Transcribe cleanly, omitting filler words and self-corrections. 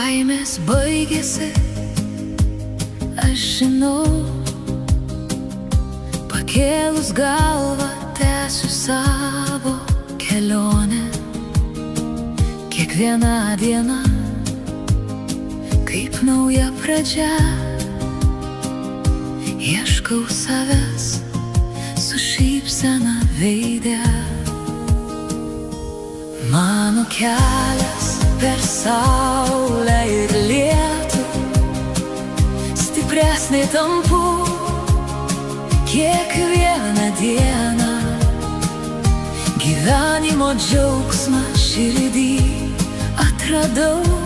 baimės baigėsi, aš žinau. Pakėlus galvą tęsiu savo kelionę. Kiekviena diena kaip nauja pradžia. Ieškau savęs su šypsena veide. Mano kelias per saulę ir lietų, stipresnė tampu kiekvieną dieną. Gyvenimo džiaugsmą širdį atradau.